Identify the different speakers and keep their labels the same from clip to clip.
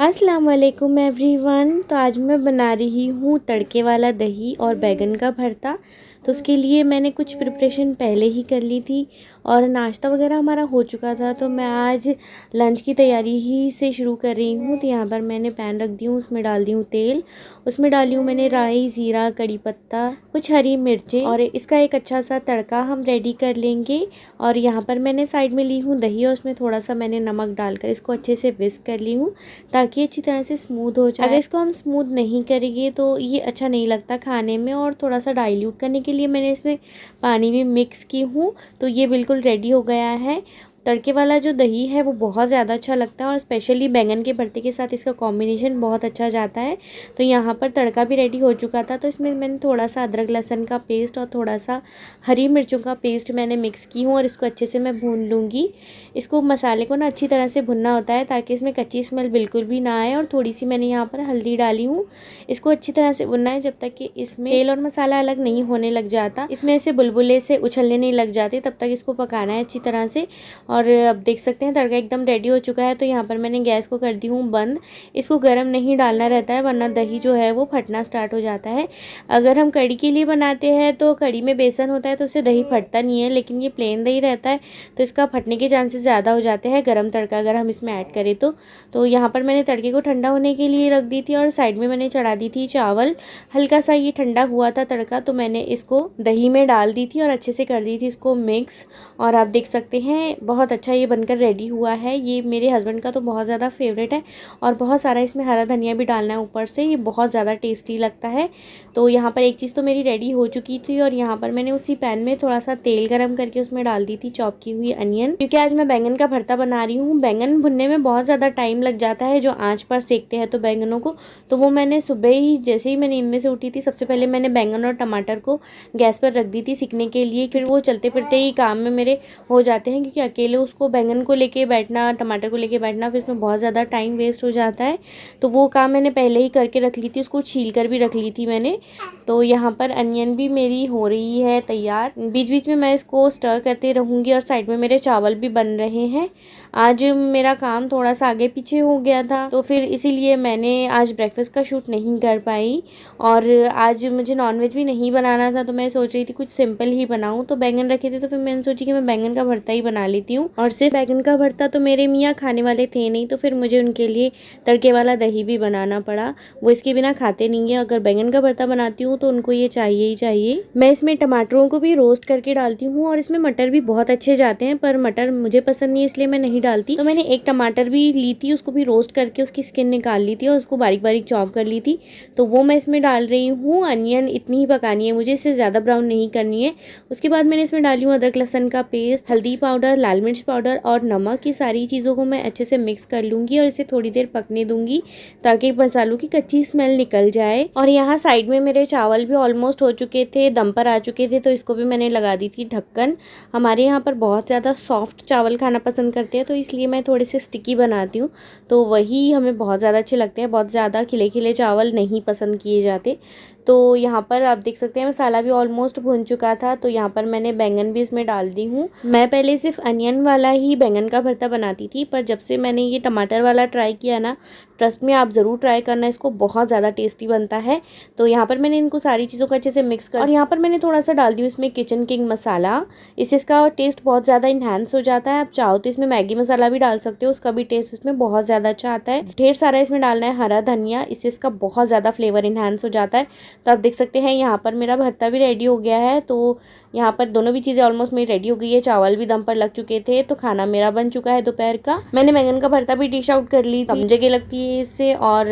Speaker 1: अस्सलाम वालेकुम एवरीवन। तो आज मैं बना रही हूँ तड़के वाला दही और बैगन का भरता। तो उसके लिए मैंने कुछ प्रिपरेशन पहले ही कर ली थी और नाश्ता वगैरह हमारा हो चुका था। तो मैं आज लंच की तैयारी ही से शुरू कर रही हूँ। तो यहाँ पर मैंने पैन रख दी हूँ, उसमें डाल दी हूँ तेल, उसमें डाली हूँ मैंने राई, ज़ीरा, कड़ी पत्ता, कुछ हरी मिर्चें और इसका एक अच्छा सा तड़का हम रेडी कर लेंगे। और यहाँ पर मैंने साइड में ली हूँ दही और उसमें थोड़ा सा मैंने नमक डालकर इसको अच्छे से विस्क कर ली हूँ ताकि अच्छी तरह से स्मूथ हो जाए। अगर इसको हम स्मूथ नहीं करेंगे तो ये अच्छा नहीं लगता खाने में। और थोड़ा सा डाइल्यूट करने के लिए मैंने इसमें पानी भी मिक्स की हूँ। तो ये बिल्कुल रेडी हो गया है। तड़के वाला जो दही है वो बहुत ज़्यादा अच्छा लगता है और स्पेशली बैंगन के भरते के साथ इसका कॉम्बिनेशन बहुत अच्छा जाता है। तो यहाँ पर तड़का भी रेडी हो चुका था। तो इसमें मैंने थोड़ा सा अदरक लहसुन का पेस्ट और थोड़ा सा हरी मिर्चों का पेस्ट मैंने मिक्स की हूँ और इसको अच्छे से मैं भून लूँगी। इसको मसाले को ना अच्छी तरह से भुनना होता है ताकि इसमें कच्ची स्मेल बिल्कुल भी ना आए। और थोड़ी सी मैंने यहाँ पर हल्दी डाली हूँ। इसको अच्छी तरह से भुनना है जब तक कि इसमें तेल और मसाला अलग नहीं होने लग जाता, इसमें से बुलबुले से उछलने नहीं लग जाते, तब तक इसको पकाना है अच्छी तरह से। और अब देख सकते हैं तड़का एकदम रेडी हो चुका है। तो यहाँ पर मैंने गैस को कर दी हूँ बंद। इसको गर्म नहीं डालना रहता है वरना दही जो है वो फटना स्टार्ट हो जाता है। अगर हम कड़ी के लिए बनाते हैं तो कड़ी में बेसन होता है तो उससे दही फटता नहीं है, लेकिन ये प्लेन दही रहता है तो इसका फटने के चांसेस ज़्यादा हो जाते हैं गर्म तड़का अगर हम इसमें ऐड करें तो यहाँ पर मैंने तड़के को ठंडा होने के लिए रख दी थी और साइड में मैंने चढ़ा दी थी चावल। हल्का सा ये ठंडा हुआ था तड़का तो मैंने इसको दही में डाल दी थी और अच्छे से कर दी थी इसको मिक्स। और आप देख सकते हैं बहुत अच्छा ये बनकर रेडी हुआ है। ये मेरे हस्बैंड का तो बहुत ज़्यादा फेवरेट है और बहुत सारा इसमें हरा धनिया भी डालना है ऊपर से, ये बहुत ज़्यादा टेस्टी लगता है। तो यहाँ पर एक चीज़ तो मेरी रेडी हो चुकी थी और यहाँ पर मैंने उसी पैन में थोड़ा सा तेल गरम करके उसमें डाल दी थी चॉप की हुई अनियन, क्योंकि आज मैं बैंगन का भरता बना रही हूँ। बैंगन भुनने में बहुत ज़्यादा टाइम लग जाता है जो आँच पर सेकते हैं तो बैंगनों को। तो वो मैंने सुबह ही जैसे ही मैंने इनमें से उठी थी सबसे पहले मैंने बैंगन और टमाटर को गैस पर रख दी थी सीखने के लिए। फिर वो चलते फिरते ही काम में मेरे हो जाते हैं क्योंकि अकेले उसको बैंगन को लेके बैठना, टमाटर को लेके बैठना, फिर उसमें बहुत ज़्यादा टाइम वेस्ट हो जाता है। तो वो काम मैंने पहले ही करके रख ली थी, उसको छील कर भी रख ली थी मैंने। तो यहाँ पर अनियन भी मेरी हो रही है तैयार। बीच बीच में मैं इसको स्टर करते रहूँगी और साइड में मेरे चावल भी बन रहे हैं। आज मेरा काम थोड़ा सा आगे पीछे हो गया था तो फिर इसीलिए मैंने आज ब्रेकफास्ट का शूट नहीं कर पाई। और आज मुझे नॉनवेज भी नहीं बनाना था तो मैं सोच रही थी कुछ सिंपल ही बनाऊँ। तो बैंगन रखे थे तो फिर मैंने सोची कि मैं बैंगन का भरता ही बना लेती हूँ। और सिर्फ बैंगन का भरता तो मेरे मियाँ खाने वाले थे नहीं तो फिर मुझे उनके लिए तड़के वाला दही भी बनाना पड़ा। वो इसके बिना खाते नहीं है। अगर बैंगन का भरता बनाती हूँ तो उनको ये चाहिए ही चाहिए। मैं इसमें टमाटरों को भी रोस्ट करके डालती हूँ और इसमें मटर भी बहुत अच्छे जाते हैं, पर मटर मुझे पसंद नहीं इसलिए मैं नहीं डालती। तो मैंने एक टमाटर भी ली थी, उसको भी रोस्ट करके उसकी स्किन निकाल ली थी और उसको बारीक बारीक चॉप कर ली थी। तो वो मैं इसमें डाल रही हूँ। अनियन इतनी ही पकानी है मुझे, इससे ज़्यादा ब्राउन नहीं करनी है। उसके बाद मैंने इसमें डाली हूँ अदरक लहसुन का पेस्ट, हल्दी पाउडर, लाल मिर्च पाउडर और नमक। की सारी चीज़ों को मैं अच्छे से मिक्स कर लूँगी और इसे थोड़ी देर पकने दूँगी ताकि मसालों की कच्ची स्मेल निकल जाए। और यहाँ साइड में मेरे चावल भी ऑलमोस्ट हो चुके थे, दम पर आ चुके थे, तो इसको भी मैंने लगा दी थी ढक्कन। हमारे यहाँ पर बहुत ज़्यादा सॉफ्ट चावल खाना पसंद करते हैं तो इसलिए मैं थोड़े से स्टिकी बनाती हूँ, तो वही हमें बहुत ज़्यादा अच्छे लगते हैं। बहुत ज़्यादा खिले खिले चावल नहीं पसंद किए जाते। तो यहाँ पर आप देख सकते हैं मसाला भी ऑलमोस्ट भुन चुका था। तो यहाँ पर मैंने बैंगन भी इसमें डाल दी हूँ। मैं पहले सिर्फ अनियन वाला ही बैंगन का भरता बनाती थी, पर जब से मैंने ये टमाटर वाला ट्राई किया ना, ट्रस्ट में आप ज़रूर ट्राई करना, इसको बहुत ज़्यादा टेस्टी बनता है। तो यहाँ पर मैंने इनको सारी चीज़ों को अच्छे से मिक्स कर और यहाँ पर मैंने थोड़ा सा डाल दी इसमें किचन किंग मसाला। इससे इसका टेस्ट बहुत ज़्यादा इन्हांस हो जाता है। आप चाहो तो इसमें मैगी मसाला भी डाल सकते हो, उसका भी टेस्ट इसमें बहुत ज़्यादा अच्छा आता है। ढेर सारा इसमें डालना है हरा धनिया, इससे इसका बहुत ज़्यादा फ्लेवर इन्हांस हो जाता है। तो आप देख सकते हैं यहाँ पर मेरा भरता भी रेडी हो गया है। तो यहाँ पर दोनों भी चीज़ें ऑलमोस्ट मेरी रेडी हो गई है, चावल भी दम पर लग चुके थे, तो खाना मेरा बन चुका है दोपहर का। मैंने बैंगन का भरता भी डिश आउट कर ली, कम जगह लगती है इससे और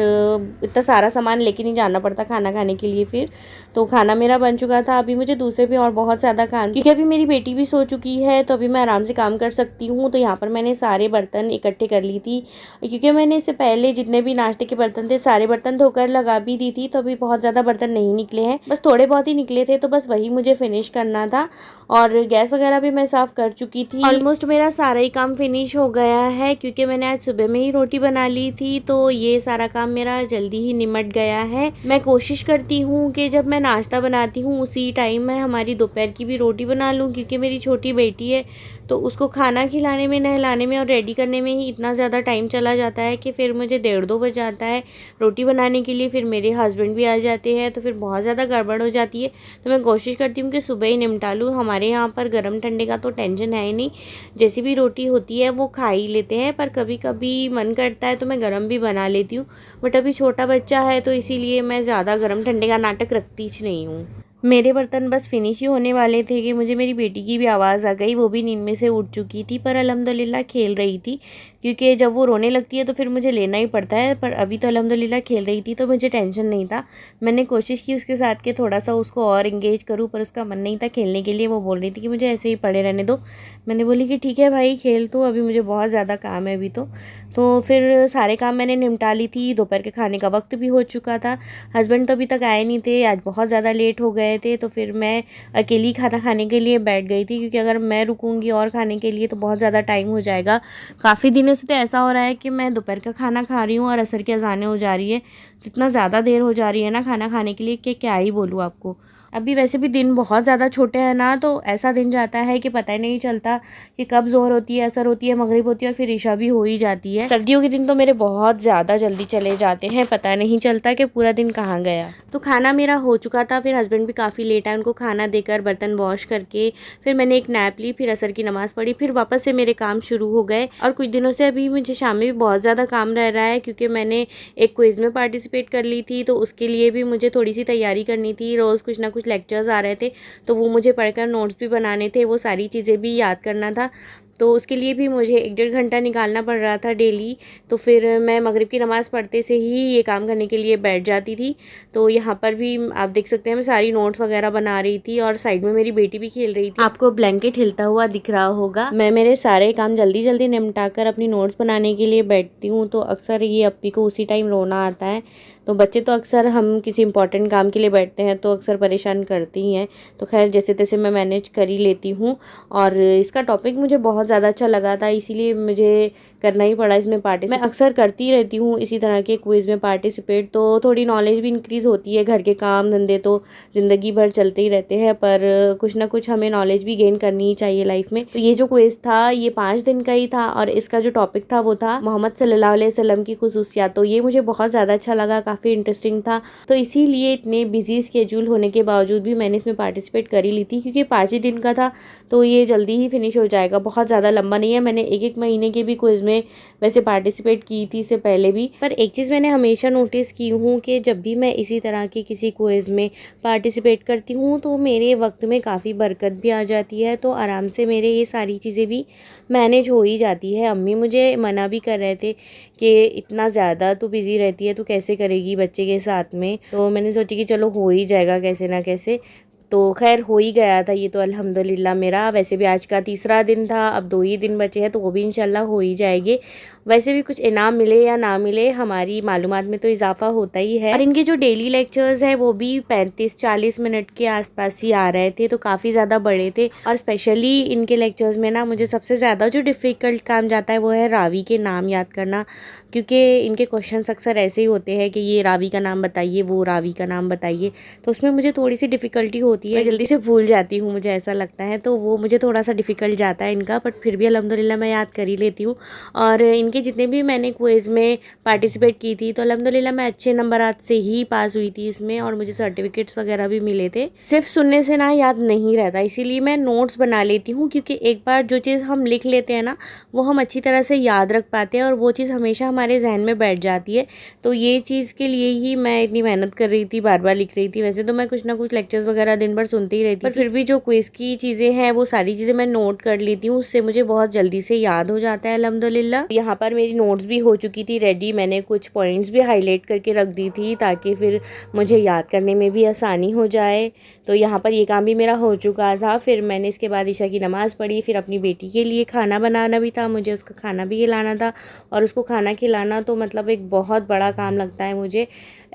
Speaker 1: इतना सारा सामान लेके नहीं जाना पड़ता खाना खाने के लिए। फिर तो खाना मेरा बन चुका था। अभी मुझे दूसरे भी और बहुत ज़्यादा काम, क्योंकि अभी मेरी बेटी भी सो चुकी है तो अभी मैं आराम से काम कर सकती हूँ। तो यहाँ पर मैंने सारे बर्तन इकट्ठे कर ली थी, क्योंकि मैंने इससे पहले जितने भी नाश्ते के बर्तन थे सारे बर्तन धोकर लगा भी दी थी। तो अभी बहुत ज़्यादा बर्तन नहीं निकले हैं, बस थोड़े बहुत ही निकले थे, तो बस वही मुझे फिनिश करना करना था। और गैस वगैरह भी मैं साफ़ कर चुकी थी। ऑलमोस्ट मेरा सारा ही काम फिनिश हो गया है क्योंकि मैंने आज सुबह में ही रोटी बना ली थी, तो ये सारा काम मेरा जल्दी ही निमट गया है। मैं कोशिश करती हूँ कि जब मैं नाश्ता बनाती हूँ उसी टाइम मैं हमारी दोपहर की भी रोटी बना लूँ, क्योंकि मेरी छोटी बेटी है तो उसको खाना खिलाने में, नहलाने में और रेडी करने में ही इतना ज़्यादा टाइम चला जाता है कि फिर मुझे 1:30-2 बज जाता है रोटी बनाने के लिए। फिर मेरे हस्बैंड भी आ जाते हैं तो फिर बहुत ज़्यादा गड़बड़ हो जाती है। तो मैं कोशिश करती हूँ कि सुबह ही निपटा लूँ। हमारे यहाँ पर गर्म ठंडे का तो टेंशन है ही नहीं, जैसी भी रोटी होती है वो खा ही लेते हैं, पर कभी कभी मन करता है तो मैं गर्म भी बना लेती हूँ। बट अभी छोटा बच्चा है तो इसीलिए मैं ज़्यादा गर्म ठंडे का नाटक रखती ही नहीं हूँ। मेरे बर्तन बस फिनिश ही होने वाले थे कि मुझे मेरी बेटी की भी आवाज़ आ गई। वो भी नींद में से उठ चुकी थी पर अल्हम्दुलिल्लाह खेल रही थी, क्योंकि जब वो रोने लगती है तो फिर मुझे लेना ही पड़ता है। पर अभी तो अल्हम्दुलिल्लाह खेल रही थी तो मुझे टेंशन नहीं था। मैंने कोशिश की उसके साथ के थोड़ा सा उसको और इंगेज करूँ, पर उसका मन नहीं था खेलने के लिए। वो बोल रही थी कि मुझे ऐसे ही पड़े रहने दो। मैंने बोली कि ठीक है भाई खेल, तो अभी मुझे बहुत ज़्यादा काम है अभी तो फिर सारे काम मैंने निपटा ली थी। दोपहर के खाने का वक्त भी हो चुका था। हस्बैंड तो अभी तक आए नहीं थे, आज बहुत ज़्यादा लेट हो गए थे, तो फिर मैं अकेली खाना खाने के लिए बैठ गई थी, क्योंकि अगर मैं रुकूंगी और खाने के लिए तो बहुत ज़्यादा टाइम हो जाएगा। काफ़ी दिनों से तो ऐसा हो रहा है कि मैं दोपहर का खाना खा रही हूँ और असर की अज़ानें हो जा रही है। जितना ज़्यादा देर हो जा रही है ना खाना खाने के लिए कि क्या ही बोलूँ आपको। अभी वैसे भी दिन बहुत ज़्यादा छोटे हैं ना, तो ऐसा दिन जाता है कि पता ही नहीं चलता कि कब ज़ोहर होती है, असर होती है, मगरिब होती है और फिर इशा भी हो ही जाती है। सर्दियों के दिन तो मेरे बहुत ज़्यादा जल्दी चले जाते हैं, पता नहीं चलता कि पूरा दिन कहाँ गया। तो खाना मेरा हो चुका था, फिर हस्बैंड भी काफ़ी लेट आए, उनको खाना देकर बर्तन वॉश करके फिर मैंने एक नैप ली, फिर असर की नमाज़ पढ़ी, फिर वापस से मेरे काम शुरू हो गए। और कुछ दिनों से अभी मुझे शाम में भी बहुत ज़्यादा काम रह रहा है, क्योंकि मैंने एक क्विज़ में पार्टिसिपेट कर ली थी, तो उसके लिए भी मुझे थोड़ी सी तैयारी करनी थी। रोज़ कुछ ना कुछ लेक्चर्स आ रहे थे तो वो मुझे पढ़कर नोट्स भी बनाने थे, वो सारी चीज़ें भी याद करना था। तो उसके लिए भी मुझे 1-1.5 घंटा निकालना पड़ रहा था डेली। तो फिर मैं मगरिब की नमाज़ पढ़ते से ही ये काम करने के लिए बैठ जाती थी। तो यहाँ पर भी आप देख सकते हैं मैं सारी नोट्स वगैरह बना रही थी और साइड में मेरी बेटी भी खेल रही थी। आपको ब्लैंकेट हिलता हुआ दिख रहा होगा। मैं मेरे सारे काम जल्दी जल्दी निपटा कर अपनी नोट्स बनाने के लिए बैठती हूँ, तो अक्सर ये अप्पी को उसी टाइम रोना आता है। तो बच्चे तो अक्सर हम किसी इंपॉर्टेंट काम के लिए बैठते हैं तो अक्सर परेशान करती ही हैं। तो खैर जैसे तैसे मैं मैनेज कर ही लेती हूँ। और इसका टॉपिक मुझे बहुत ज़्यादा अच्छा लगा था, इसीलिए मुझे करना ही पड़ा इसमें पार्टिसिपेट। मैं अक्सर करती रहती हूँ इसी तरह के क्विज़ में पार्टिसिपेट, तो थोड़ी नॉलेज भी इंक्रीज़ होती है। घर के काम धंधे तो ज़िंदगी भर चलते ही रहते हैं, पर कुछ ना कुछ हमें नॉलेज भी गेन करनी ही चाहिए लाइफ में। तो ये जो क्विज़ था ये 5 दिन का ही था और इसका जो टॉपिक था वो था मोहम्मद सल्लल्लाहु अलैहि वसल्लम की खुसूसियात। तो ये मुझे बहुत ज़्यादा अच्छा लगा, काफ़ी इंटरेस्टिंग था। तो इसीलिए इतने बिजी स्केड्यूल होने के बावजूद भी मैंने इसमें पार्टिसिपेट कर ही ली थी, क्योंकि 5 ही दिन का था तो ये जल्दी ही फिनिश हो जाएगा, बहुत ज़्यादा लंबा नहीं है। मैंने 1-1 महीने के भी क्विज़ में वैसे पार्टिसिपेट की थी इससे पहले भी। पर एक चीज़ मैंने हमेशा नोटिस की हूँ कि जब भी मैं इसी तरह की किसी क्विज़ में पार्टिसिपेट करती हूँ तो मेरे वक्त में काफ़ी बरकत भी आ जाती है, तो आराम से मेरे ये सारी चीज़ें भी मैनेज हो ही जाती है। अम्मी मुझे मना भी कर रहे थे कि इतना ज़्यादा तू बिज़ी रहती है, तू कैसे करेगी बच्चे के साथ में। तो मैंने सोची कि चलो हो ही जाएगा कैसे ना कैसे। तो खैर हो ही गया था ये तो अल्हम्दुलिल्लाह मेरा। वैसे भी आज का तीसरा दिन था, अब 2 ही दिन बचे हैं तो वो भी इंशाल्लाह हो ही जाएंगे। वैसे भी कुछ इनाम मिले या ना मिले हमारी मालूमात में तो इजाफा होता ही है। और इनके जो डेली लेक्चर्स है वो भी 35-40 मिनट के आसपास ही आ रहे थे, तो काफ़ी ज़्यादा बड़े थे। और स्पेशली इनके लेक्चर्स में ना मुझे सबसे ज़्यादा जो डिफ़िकल्ट काम जाता है वो है रावी के नाम याद करना, क्योंकि इनके क्वेश्चन अक्सर ऐसे ही होते हैं कि ये रावी का नाम बताइए, वो रावी का नाम बताइए। तो उसमें मुझे थोड़ी सी डिफ़िकल्टी होती है, जल्दी से भूल जाती हूँ, मुझे ऐसा लगता है। तो वो मुझे थोड़ा सा डिफ़िकल्ट जाता है इनका, बट फिर भी अल्हम्दुलिल्लाह मैं याद कर ही लेती हूँ। और इनके जितने भी मैंने क्विज़ में पार्टिसिपेट की थी तो अल्हम्दुलिल्लाह मैं अच्छे नंबरात से ही पास हुई थी इसमें, और मुझे सर्टिफिकेट्स वगैरह भी मिले थे। सिर्फ सुनने से ना याद नहीं रहता, इसीलिए मैं नोट्स बना लेती हूँ, क्योंकि एक बार जो चीज़ हम लिख लेते हैं ना वो हम अच्छी तरह से याद रख पाते हैं और वो चीज़ हमेशा हमारे जहन में बैठ जाती है। तो ये चीज़ के लिए ही मैं इतनी मेहनत कर रही थी, बार बार लिख रही थी। वैसे तो मैं कुछ ना कुछ लेक्चर्स वगैरह दिन भर सुनती ही रहती, पर फिर भी जो क्विज़ की चीज़ें हैं वो सारी चीज़ें मैं नोट कर लेती हूँ, उससे मुझे बहुत जल्दी से याद हो जाता है अल्हम्दुलिल्लाह। यहाँ पर मेरी नोट्स भी हो चुकी थी रेडी, मैंने कुछ पॉइंट्स भी हाईलाइट करके रख दी थी ताकि फिर मुझे याद करने में भी आसानी हो जाए। तो यहाँ पर ये काम भी मेरा हो चुका था। फिर मैंने इसके बाद ईशा की नमाज़ पढ़ी, फिर अपनी बेटी के लिए खाना बनाना भी था, मुझे उसका खाना भी खिलाना था। और उसको खाना खिलाना तो मतलब एक बहुत बड़ा काम लगता है मुझे।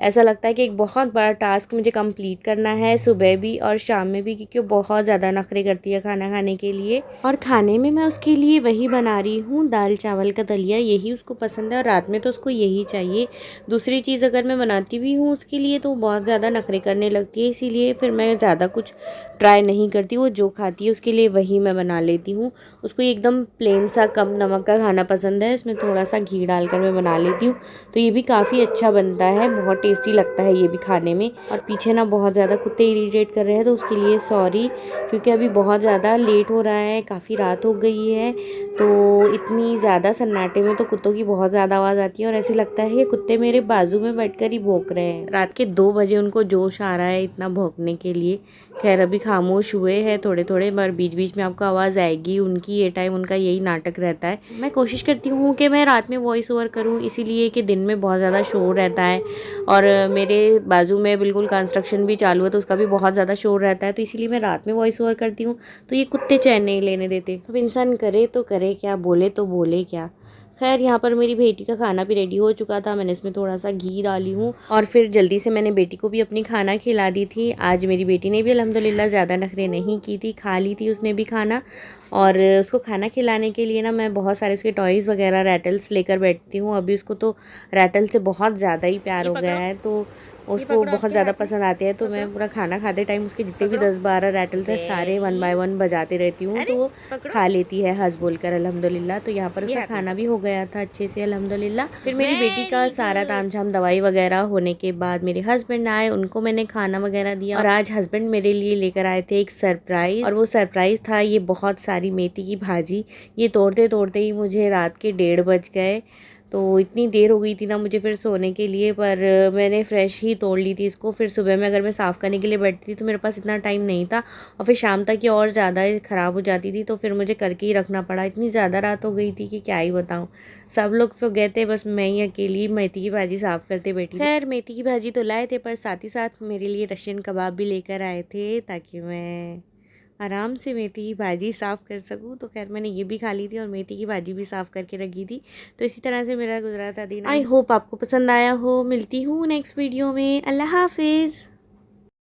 Speaker 1: ऐसा लगता है कि एक बहुत बड़ा टास्क मुझे कंप्लीट करना है, सुबह भी और शाम में भी, क्योंकि वो बहुत ज़्यादा नखरे करती है खाना खाने के लिए। और खाने में मैं उसके लिए वही बना रही हूँ, दाल चावल का दलिया, यही उसको पसंद है और रात में तो उसको यही चाहिए। दूसरी चीज़ अगर मैं बनाती भी हूँ उसके लिए तो बहुत ज़्यादा नखरे करने लगती है, इसीलिए फिर मैं ज़्यादा कुछ ट्राई नहीं करती। वो जो खाती है उसके लिए वही मैं बना लेती हूँ। उसको एकदम प्लेन सा कम नमक का खाना पसंद है, इसमें थोड़ा सा घी डालकर मैं बना लेती हूँ, तो ये भी काफ़ी अच्छा बनता है, बहुत टेस्टी लगता है ये भी खाने में। और पीछे ना बहुत ज़्यादा कुत्ते इरिटेट कर रहे हैं, तो उसके लिए सॉरी, क्योंकि अभी बहुत ज़्यादा लेट हो रहा है, काफ़ी रात हो गई है, तो इतनी ज़्यादा सन्नाटे में तो कुत्तों की बहुत ज़्यादा आवाज़ आती है और ऐसे लगता है कि कुत्ते मेरे बाजू में बैठकर ही भौंक रहे हैं। रात के 2 बजे उनको जोश आ रहा है इतना भौंकने के लिए। खैर अभी खामोश हुए हैं थोड़े थोड़े, मगर बीच बीच में आपको आवाज़ आएगी उनकी, ये टाइम उनका यही नाटक रहता है। मैं कोशिश करती हूँ कि मैं रात में वॉइस ओवर करूँ, इसीलिए कि दिन में बहुत ज़्यादा शोर रहता है और मेरे बाजू में बिल्कुल कंस्ट्रक्शन भी चालू है, तो उसका भी बहुत ज़्यादा शोर रहता है, तो इसीलिए मैं रात में वॉइस ओवर करती हूँ। तो ये कुत्ते चैन नहीं लेने देते। अब इंसान करे तो करे क्या, बोले तो बोले क्या। खैर यहाँ पर मेरी बेटी का खाना भी रेडी हो चुका था, मैंने इसमें थोड़ा सा घी डाली हूँ और फिर जल्दी से मैंने बेटी को भी अपनी खाना खिला दी थी। आज मेरी बेटी ने भी अल्हम्दुलिल्लाह ज़्यादा नखरे नहीं की थी, खा ली थी उसने भी खाना। और उसको खाना खिलाने के लिए ना मैं बहुत सारे उसके टॉयज़ वगैरह रैटल्स लेकर बैठती हूँ। अभी उसको तो रैटल से बहुत ज़्यादा ही प्यार हो गया है, तो उसको बहुत ज़्यादा पसंद आते हैं। तो मैं पूरा खाना खाते टाइम उसके जितने भी 10-12 रैटल्स हैं सारे 1 बाय 1 बजाते रहती हूँ, तो वो खा लेती है हंस बोलकर अल्हम्दुलिल्लाह। तो यहाँ पर उसका खाना भी हो गया था अच्छे से अल्हम्दुलिल्लाह। फिर मेरी बेटी का सारा तामझाम दवाई वगैरह होने के बाद मेरे हस्बैंड आए, उनको मैंने खाना वगैरह दिया और आज हस्बैंड मेरे लिए लेकर आए थे एक सरप्राइज़, और वो सरप्राइज़ था ये बहुत सारी मेथी की भाजी। ये तोड़ते तोड़ते ही मुझे रात के 1:30 बज गए, तो इतनी देर हो गई थी ना मुझे फिर सोने के लिए, पर मैंने फ़्रेश ही तोड़ ली थी इसको। फिर सुबह में अगर मैं साफ़ करने के लिए बैठती थी तो मेरे पास इतना टाइम नहीं था और फिर शाम तक ये और ज़्यादा ख़राब हो जाती थी, तो फिर मुझे करके ही रखना पड़ा। इतनी ज़्यादा रात हो गई थी कि क्या ही बताऊँ। सब लोग सो गए थे, बस मैं ही अकेली मेथी की भाजी साफ़ करते बैठी। खैर मेथी की भाजी तो लाए थे, पर साथ ही साथ मेरे लिए रशियन कबाब भी लेकर आए थे ताकि मैं आराम से मेथी की भाजी साफ़ कर सकूँ। तो खैर मैंने ये भी खा ली थी और मेथी की भाजी भी साफ़ करके रखी थी। तो इसी तरह से मेरा गुजरा था दिन। आई होप आपको पसंद आया हो। मिलती हूँ नेक्स्ट वीडियो में। अल्लाह हाफिज़।